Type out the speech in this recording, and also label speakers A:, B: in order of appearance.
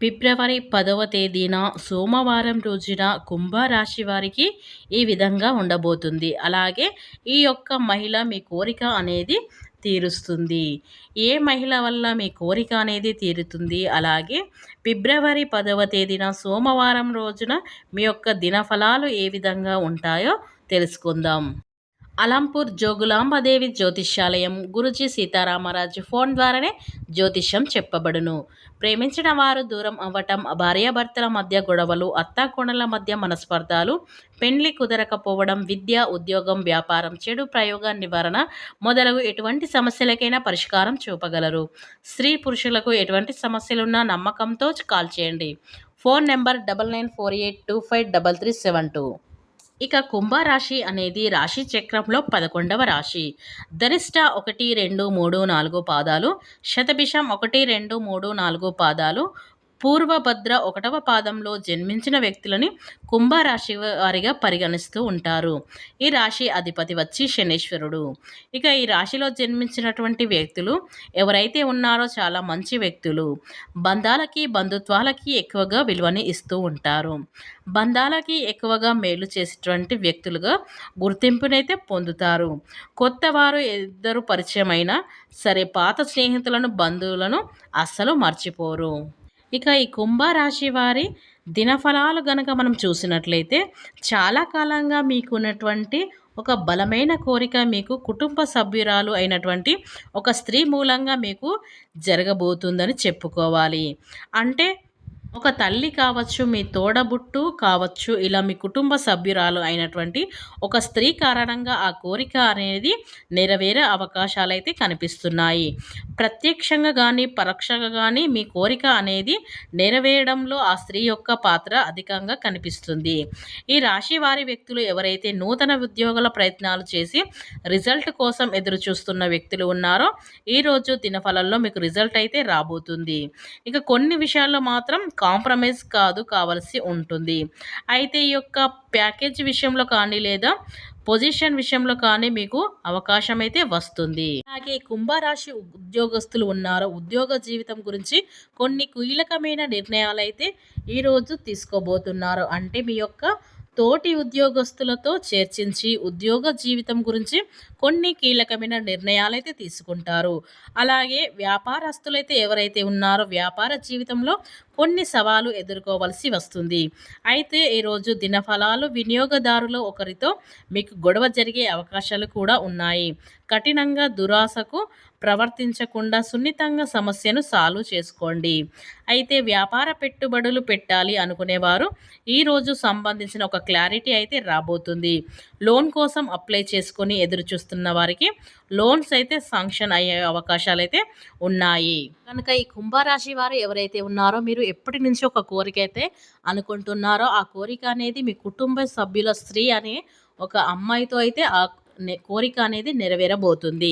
A: ఫిబ్రవరి 10వ తేదీన సోమవారం రోజున కుంభరాశి వారికి ఈ విధంగా ఉండబోతుంది. అలాగే ఈ యొక్క మహిళ మీ కోరిక అనేది తీరుస్తుంది. ఏ మహిళ వల్ల మీ కోరిక అనేది తీరుతుంది? అలాగే ఫిబ్రవరి 10వ తేదీన సోమవారం రోజున మీ యొక్క దినఫలాలు ఏ విధంగా ఉంటాయో తెలుసుకుందాం. అలంపూర్ జోగులాంబదేవి జ్యోతిష్యాలయం గురుజీ సీతారామరాజు ఫోన్ ద్వారానే జ్యోతిష్యం చెప్పబడును. ప్రేమించిన వారు దూరం అవ్వటం, భార్యాభర్తల మధ్య గొడవలు, అత్తాకోడళ్ల మధ్య మనస్పర్ధాలు, పెండ్లి కుదరకపోవడం, విద్య, ఉద్యోగం, వ్యాపారం, చెడు ప్రయోగ నివారణ మొదలగు ఎటువంటి సమస్యలకైనా పరిష్కారం చూపగలరు. స్త్రీ పురుషులకు ఎటువంటి సమస్యలున్నా నమ్మకంతో కాల్ చేయండి. Phone number 9948253372. ఇక కుంభరాశి అనేది రాశి చక్రంలో 11వ రాశి. ధనిష్ట 1, 2, 3, 4 పాదాలు, శతభిషం 1, 2, 3, 4 పాదాలు, పూర్వభద్ర 1వ పాదంలో జన్మించిన వ్యక్తులని కుంభరాశి వారిగా పరిగణిస్తూ ఉంటారు. ఈ రాశి అధిపతి వచ్చి శనీశ్వరుడు. ఇక ఈ రాశిలో జన్మించినటువంటి వ్యక్తులు ఎవరైతే ఉన్నారో చాలా మంచి వ్యక్తులు. బంధాలకి, బంధుత్వాలకి ఎక్కువగా విలువని ఇస్తూ ఉంటారు. బంధాలకి ఎక్కువగా మేలు చేసేటువంటి వ్యక్తులుగా గుర్తింపునైతే పొందుతారు. కొత్త వారు ఇద్దరు పరిచయమైనా సరే పాత స్నేహితులను, బంధువులను అస్సలు మర్చిపోరు. ఇక ఈ కుంభరాశి వారి దినఫలాలు గనక మనం చూసినట్లయితే చాలా కాలంగా మీకున్నటువంటి ఒక బలమైన కోరిక మీకు కుటుంబ సభ్యురాలు అయినటువంటి ఒక స్త్రీ మూలంగా మీకు జరగబోతుందని చెప్పుకోవాలి. అంటే ఒక తల్లి కావచ్చు, మీ తోడబుట్టు కావచ్చు, ఇలా మీ కుటుంబ సభ్యురాలు అయినటువంటి ఒక స్త్రీ కారణంగా ఆ కోరిక అనేది నెరవేరే అవకాశాలైతే కనిపిస్తున్నాయి. ప్రత్యక్షంగా కానీ పరోక్షంగా కానీ మీ కోరిక అనేది నెరవేరడంలో ఆ స్త్రీ యొక్క పాత్ర అధికంగా కనిపిస్తుంది. ఈ రాశి వారి వ్యక్తులు ఎవరైతే నూతన ఉద్యోగాల ప్రయత్నాలు చేసి రిజల్ట్ కోసం ఎదురు చూస్తున్న వ్యక్తులు ఉన్నారో ఈరోజు దినఫలంలో మీకు రిజల్ట్ అయితే రాబోతుంది. ఇక కొన్ని విషయాల్లో మాత్రం కాంప్రమైజ్ కావాల్సి ఉంటుంది. అయితే ఈ యొక్క ప్యాకేజ్ విషయంలో కానీ లేదా పొజిషన్ విషయంలో కానీ మీకు అవకాశం అయితే వస్తుంది. అలాగే కుంభరాశి ఉద్యోగస్తులు ఉన్నారో ఉద్యోగ జీవితం గురించి కొన్ని కీలకమైన నిర్ణయాలు అయితే ఈరోజు తీసుకోబోతున్నారు. అంటే మీ యొక్క తోటి ఉద్యోగస్తులతో చర్చించి ఉద్యోగ జీవితం గురించి కొన్ని కీలకమైన నిర్ణయాలు అయితే తీసుకుంటారు. అలాగే వ్యాపారస్తులైతే ఎవరైతే ఉన్నారో వ్యాపార జీవితంలో కొన్ని సవాలు ఎదుర్కోవాల్సి వస్తుంది. అయితే ఈరోజు దినఫలాలు వినియోగదారులు ఒకరితో మీకు గొడవ జరిగే అవకాశాలు కూడా ఉన్నాయి. కఠినంగా దురాశకు ప్రవర్తించకుండా సున్నితంగా సమస్యను సాల్వ్ చేసుకోండి. అయితే వ్యాపార పెట్టుబడులు పెట్టాలి అనుకునేవారు ఈరోజు సంబంధించిన ఒక క్లారిటీ అయితే రాబోతుంది. లోన్ కోసం అప్లై చేసుకొని ఎదురు చూస్తున్న వారికి లోన్స్ అయితే శాంక్షన్ అయ్యే అవకాశాలు అయితే ఉన్నాయి. కనుక ఈ కుంభరాశి వారు ఎవరైతే ఉన్నారో మీరు ఎప్పటి నుంచి ఒక కోరిక అయితే అనుకుంటున్నారో ఆ కోరిక అనేది మీ కుటుంబ సభ్యుల స్త్రీ అనే ఒక అమ్మాయితో అయితే ఆ కోరిక అనేది నెరవేరబోతుంది.